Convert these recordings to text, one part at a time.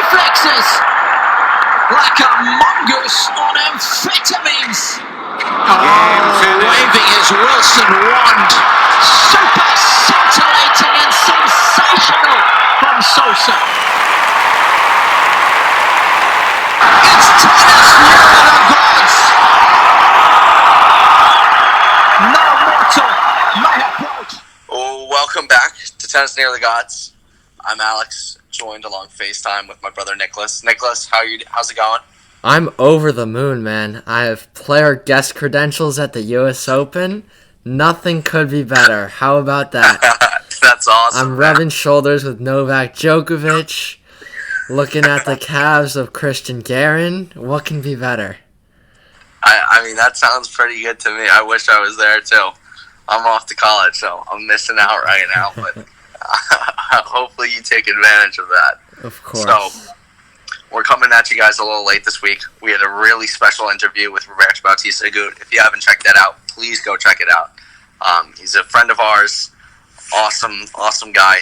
reflexes like a mongoose on amphetamines. Waving his Wilson wand. Super scintillating and sensational from Sosa. It's tennis near the gods. No mortal may approach. Oh, welcome back to Tennis Near the Gods. I'm Alex, joined along FaceTime with my brother Nicholas. Nicholas, how's it going? I'm over the moon, man. I have player guest credentials at the U.S. Open. Nothing could be better. How about that? That's awesome. I'm rubbing shoulders with Novak Djokovic, looking at the calves of Christian Garin. What can be better? I mean, that sounds pretty good to me. I wish I was there, too. I'm off to college, so I'm missing out right now, but hopefully you take advantage of that. Of course. So, we're coming at you guys a little late this week. We had a really special interview with Roberto Bautista Agut. If you haven't checked that out, please go check it out. He's a friend of ours, awesome guy,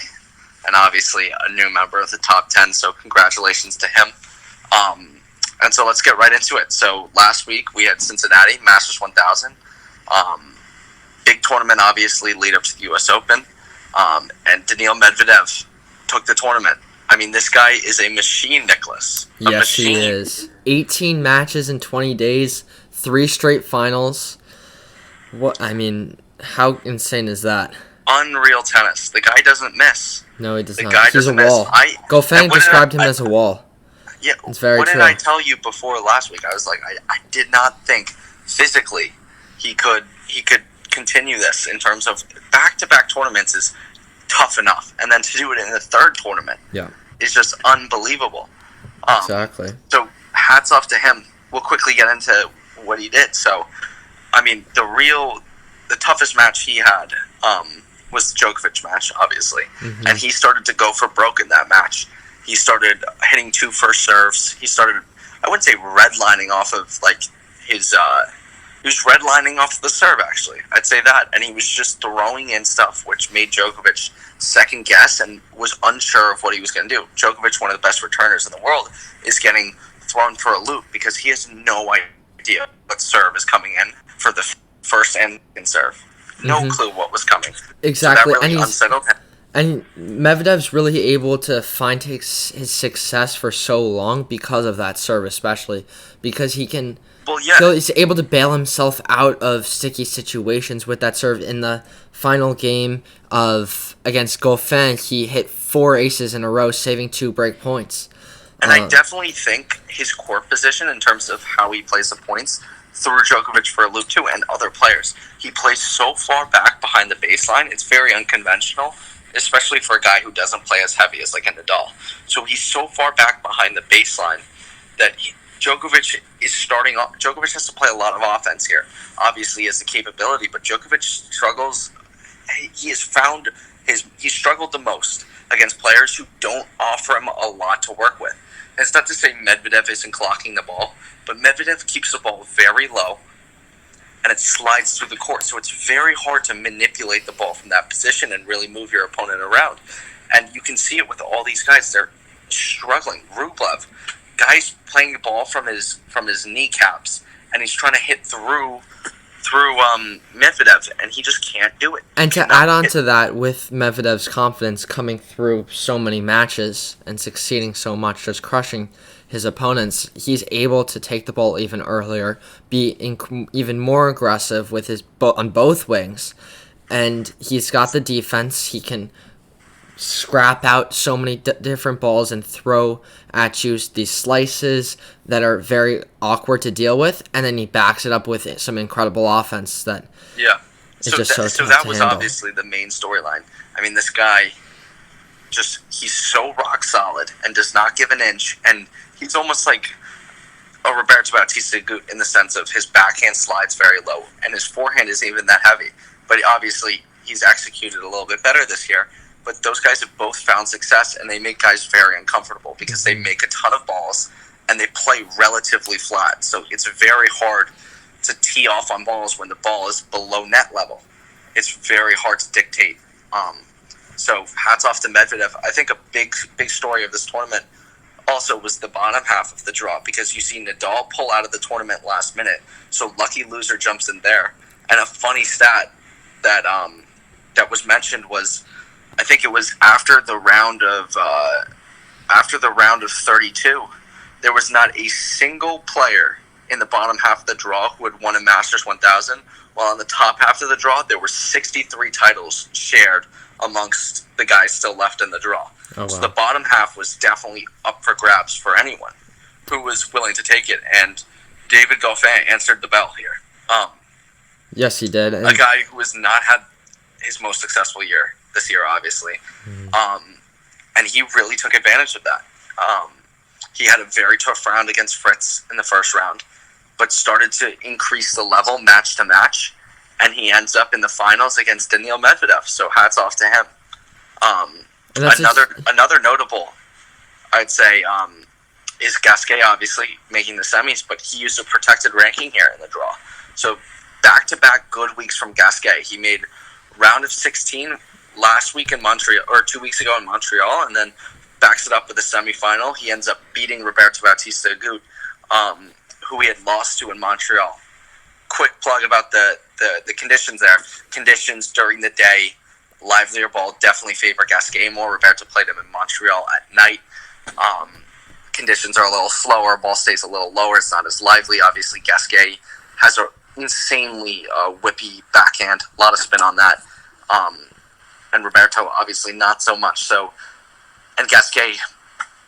and obviously a new member of the top 10, so congratulations to him. And so let's get right into it. So last week we had Cincinnati, Masters 1000. Big tournament, obviously, lead up to the U.S. Open. And Daniil Medvedev took the tournament. I mean, this guy is a machine, Nicholas. Yes, he is. 18 matches in 20 days, 3 straight finals. What? I mean, how insane is that? Unreal tennis. The guy doesn't miss. No, he does not. Guy He's a miss. wall. Goffin described him as a wall. Yeah, it's very what true. Did I tell you before last week? I was like, I did not think physically he could continue this in terms of back-to-back tournaments is tough enough, and then to do it in the third tournament is just unbelievable. Exactly. So hats off to him. We'll quickly get into what he did. So, I mean, the toughest match he had was the Djokovic match, obviously, and he started to go for broke in that match. He started hitting 2 first serves. He started, I wouldn't say redlining off of like his. He was redlining off the serve, actually. I'd say that. And he was just throwing in stuff, which made Djokovic second guess and was unsure of what he was going to do. Djokovic, one of the best returners in the world, is getting thrown for a loop because he has no idea what serve is coming in for the first and second serve. No clue what was coming. Exactly. So that really unsettled him. And Medvedev's really able to find his success for so long because of that serve, especially because he can. Well, yeah. He's able to bail himself out of sticky situations with that serve. In the final game against Goffin, he hit 4 aces in a row, saving 2 break points. And I definitely think his court position in terms of how he plays the points threw Djokovic for a loop too, and other players. He plays so far back behind the baseline, it's very unconventional, especially for a guy who doesn't play as heavy as like a Nadal. So he's so far back behind the baseline that Djokovic is starting off. Djokovic has to play a lot of offense here. Obviously, he has the capability, but Djokovic struggles. He struggled the most against players who don't offer him a lot to work with. And it's not to say Medvedev isn't clocking the ball, but Medvedev keeps the ball very low, and it slides through the court. So it's very hard to manipulate the ball from that position and really move your opponent around. And you can see it with all these guys. They're struggling. Rublev. Guy's playing the ball from his kneecaps, and he's trying to hit through Medvedev, and he just can't do it. And to add on to that, with Medvedev's confidence coming through so many matches and succeeding so much, just crushing his opponents, he's able to take the ball even earlier, be even more aggressive with his on both wings, and he's got the defense. He can scrap out so many different balls and throw at you these slices that are very awkward to deal with, and then he backs it up with some incredible offense that is just so tough so that to was handle. Obviously the main storyline. I mean, this guy he's so rock solid and does not give an inch, and he's almost like a Roberto Bautista Agut in the sense of his backhand slides very low and his forehand isn't even that heavy, but obviously he's executed a little bit better this year. But those guys have both found success, and they make guys very uncomfortable because they make a ton of balls and they play relatively flat. So it's very hard to tee off on balls when the ball is below net level. It's very hard to dictate. So hats off to Medvedev. I think a big story of this tournament also was the bottom half of the draw, because you see Nadal pull out of the tournament last minute, so lucky loser jumps in there. And a funny stat that that was mentioned was, I think it was after the round of 32, there was not a single player in the bottom half of the draw who had won a Masters 1000, while on the top half of the draw there were 63 titles shared amongst the guys still left in the draw. Oh, wow. So the bottom half was definitely up for grabs for anyone who was willing to take it, and David Goffin answered the bell here. Yes, he did. A guy who has not had his most successful year this year, obviously. And he really took advantage of that. He had a very tough round against Fritz in the first round, but started to increase the level match to match, and he ends up in the finals against Daniil Medvedev, so hats off to him. Another notable, I'd say, is Gasquet, obviously making the semis, but he used a protected ranking here in the draw. So back-to-back good weeks from Gasquet. He made round of 16 last week in Montreal, or 2 weeks ago in Montreal, and then backs it up with a semifinal. He ends up beating Roberto Bautista Agut, who he had lost to in Montreal. Quick plug about the conditions there. Conditions during the day, livelier ball definitely favor Gasquet more. Roberto played him in Montreal at night. Conditions are a little slower. Ball stays a little lower. It's not as lively. Obviously, Gasquet has an insanely whippy backhand. A lot of spin on that. And Roberto, obviously, not so much. And Gasquet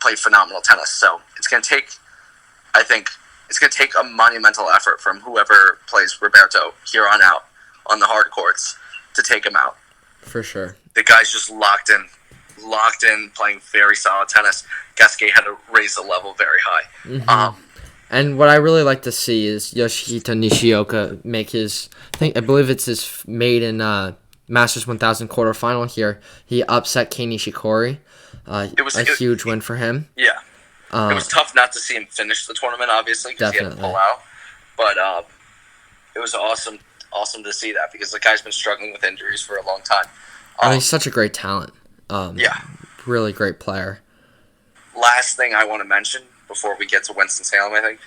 played phenomenal tennis. So it's going to take, I think, a monumental effort from whoever plays Roberto here on out on the hard courts to take him out. For sure. The guy's just locked in, playing very solid tennis. Gasquet had to raise the level very high. And what I really like to see is Yoshihito Nishioka make I believe it's his maiden Masters 1000 quarterfinal here. He upset Kei Nishikori. It was a huge win for him. Yeah. It was tough not to see him finish the tournament, obviously, because he had to pull out. But it was awesome to see that, because the guy's been struggling with injuries for a long time. He's such a great talent. Really great player. Last thing I want to mention before we get to Winston Salem, I think,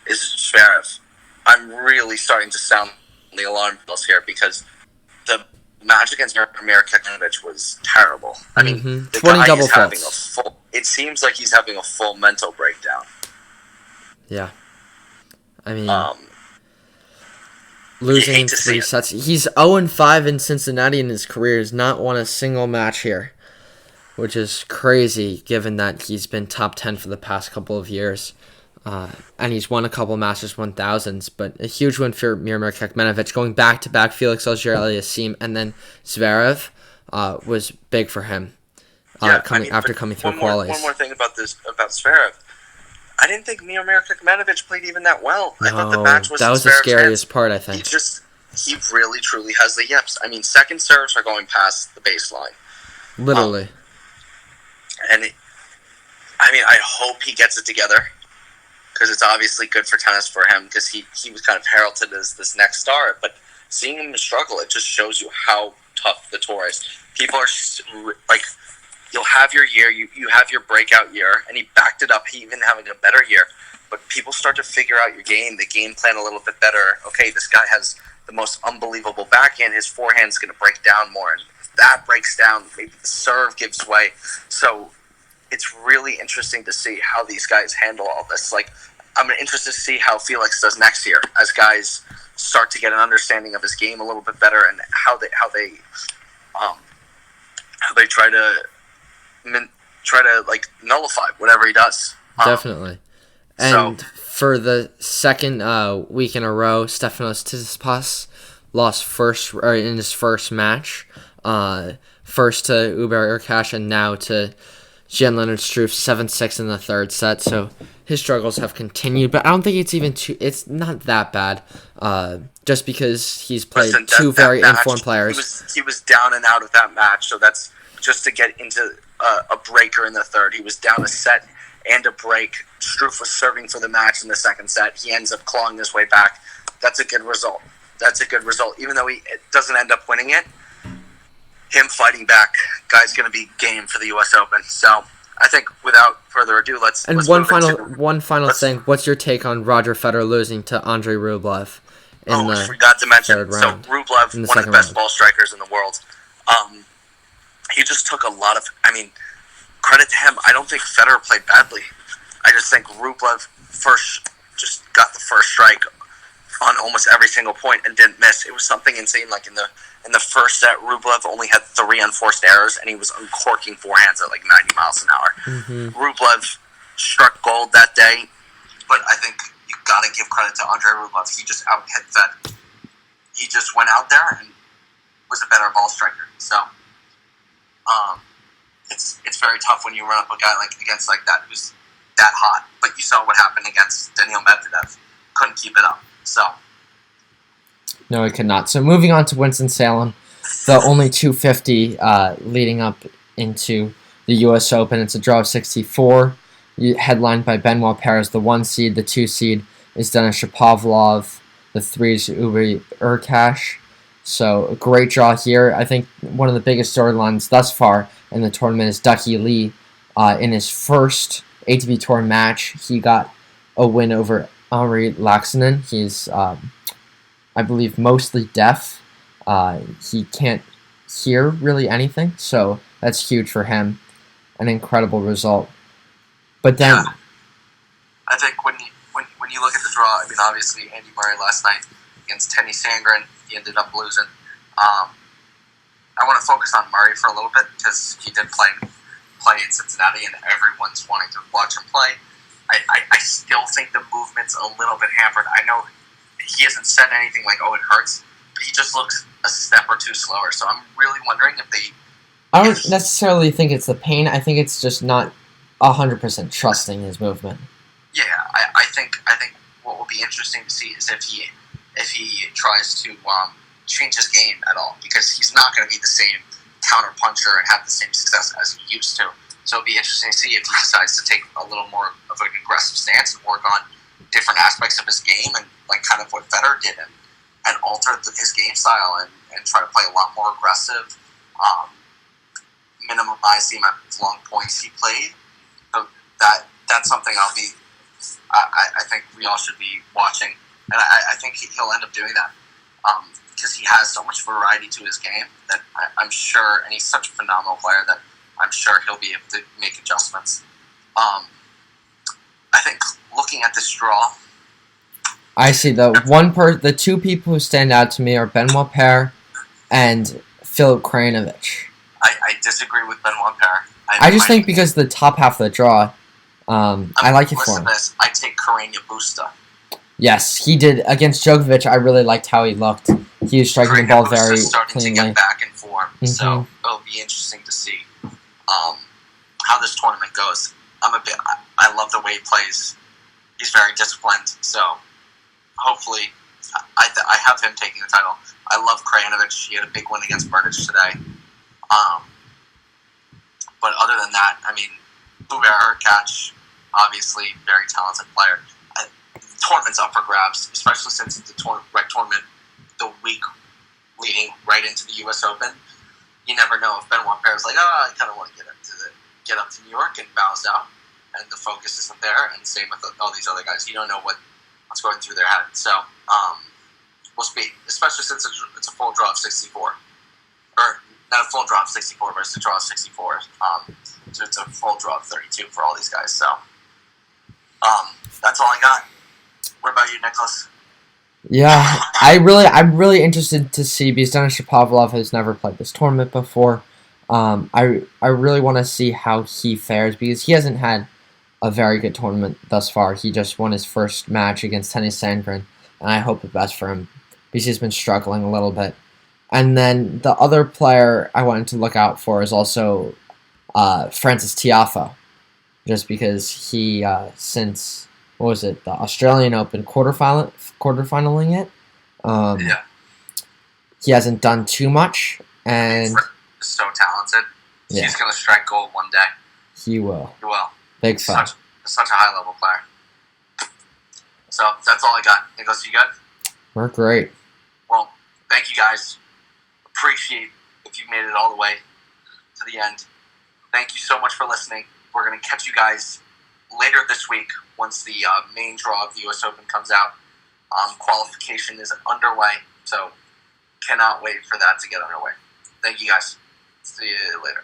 is Zverev. I'm really starting to sound the alarm bells here, because the match against Mir Kekmanovic was terrible. I mean, the 20 guy double is having faults. it seems like he's having a full mental breakdown. Yeah. I mean, losing 3 sets. He's 0-5 in Cincinnati in his career. He's not won a single match here, which is crazy given that he's been top 10 for the past couple of years. And he's won a couple Masters 1000s, but a huge win for Mir Kekmanovic. Going back-to-back Felix Auger-Aliassime and then Zverev was big for him after coming through qualies. One more thing about Zverev. I didn't think Mir Kekmanovic played even that well. I thought the match was that was the scariest part, I think. He really, truly has the yips. I mean, second serves are going past the baseline. Literally. I hope he gets it together, because it's obviously good for tennis for him, because he was kind of heralded as this next star. But seeing him struggle, it just shows you how tough the tour is. People are like, you'll have your year, you have your breakout year, and he backed it up, he even having a better year. But people start to figure out your game, the game plan a little bit better. Okay, this guy has the most unbelievable backhand, his forehand's going to break down more, and if that breaks down, maybe the serve gives way. So it's really interesting to see how these guys handle all this. Like, I'm interested to see how Felix does next year, as guys start to get an understanding of his game a little bit better, and how they try to like nullify whatever he does. Definitely. And for the second week in a row, Stefanos Tsitsipas lost in his first match. First to Hubert Hurkacz and now to Jan-Lennard Struff, 7-6 in the third set. So his struggles have continued, but I don't think it's not that bad. Just because he's played two very informed players. He was down and out of that match, so that's just to get into a breaker in the third. He was down a set and a break. Struff was serving for the match in the second set. He ends up clawing his way back. That's a good result. Even though he doesn't end up winning it, him fighting back, guy's going to be game for the U.S. Open. So I think without further ado, let's And move one final let's, thing. What's your take on Roger Federer losing to Andrei Rublev in we the forgot to mention. third So round? Rublev, In the one of the second best round. ball strikers in the world. He just took a lot of. I mean, credit to him. I don't think Federer played badly. I just think Rublev just got the first strike on almost every single point and didn't miss. It was something insane. Like in the first set, Rublev only had 3 unforced errors, and he was uncorking forehands at like 90 miles an hour. Mm-hmm. Rublev struck gold that day, but I think you got to give credit to Andrei Rublev. He just out-hit Fed. He just went out there and was a better ball striker. So it's very tough when you run up a guy against that who's that hot. But you saw what happened against Daniil Medvedev. Couldn't keep it up. So No, he could not. So moving on to Winston Salem, the only 250 leading up into the U.S. Open. It's a draw of 64, headlined by Benoit Paires, the 1 seed. The 2 seed is Denis Shapovalov. The 3 is Uber Urkash. So a great draw here. I think one of the biggest storylines thus far in the tournament is Ducky Lee. In his first ATP Tour match, he got a win over Henri Laxonen. He's, I believe, mostly deaf. He can't hear really anything, so that's huge for him. An incredible result. But then, yeah, I think when you look at the draw, I mean, obviously Andy Murray last night against Tenny Sandgren, he ended up losing. I want to focus on Murray for a little bit because he did play in Cincinnati, and everyone's wanting to watch him play. I still think the movement's a little bit hampered. I know he hasn't said anything like, "Oh, it hurts," but he just looks a step or two slower. So I'm really wondering if they. I don't necessarily think it's the pain. I think it's just not 100% trusting his movement. Yeah, I think what will be interesting to see is if he tries to change his game at all, because he's not going to be the same counter puncher and have the same success as he used to. So it'll be interesting to see if he decides to take a little more of an aggressive stance and work on different aspects of his game, and kind of what Federer did, and alter his game style and try to play a lot more aggressive, minimize the amount of long points he played. So that's something I think we all should be watching, and I think he'll end up doing that because he has so much variety to his game that I'm sure, and he's such a phenomenal player that I'm sure he'll be able to make adjustments. I think looking at this draw, I see the 2 people who stand out to me are Benoit Paire and Filip Krajinovic. I disagree with Benoit Paire. I just think because the top half of the draw, I like it for him. I take Carreño Busta. Yes, he did against Djokovic. I really liked how he looked. He was striking the ball very starting cleanly. to get back in form, Mm-hmm. so it'll be interesting to see how this tournament goes. I love the way he plays. He's very disciplined, so hopefully, I have him taking the title. I love Krajinovic. He had a big win against Berdych today. But other than that, I mean, Uber Urkash, obviously very talented player. The tournament's up for grabs, especially since it's a tournament the week leading right into the U.S. Open. You never know if Benoit Paire is like, I kind of want to get up to New York and bounce out, and the focus isn't there. And same with all these other guys. You don't know what's going through their head. So we'll see, especially since it's a full draw of 64, or not a full draw of 64, but it's a draw of 64. So it's a full draw of 32 for all these guys. So that's all I got. What about you, Nicholas? Yeah, I'm really interested to see, because Denis Shapovalov has never played this tournament before. I really want to see how he fares, because he hasn't had a very good tournament thus far. He just won his first match against Tenny Sandgren, and I hope the best for him, because he's been struggling a little bit. And then the other player I wanted to look out for is also Francis Tiafoe, just because he, since, what was it, the Australian Open quarterfinaling it, Yeah. he hasn't done too much, and He's so talented. Yeah. He's going to strike gold one day. he will. He will. Big fan. Such a high-level player. So that's all I got. Nicholas, you good? We're great. Well, thank you guys. Appreciate if you made it all the way to the end. Thank you so much for listening. we're going to catch you guys later this week once the main draw of the U.S. Open comes out. Qualification is underway, so cannot wait for that to get underway. Thank you guys. See you later.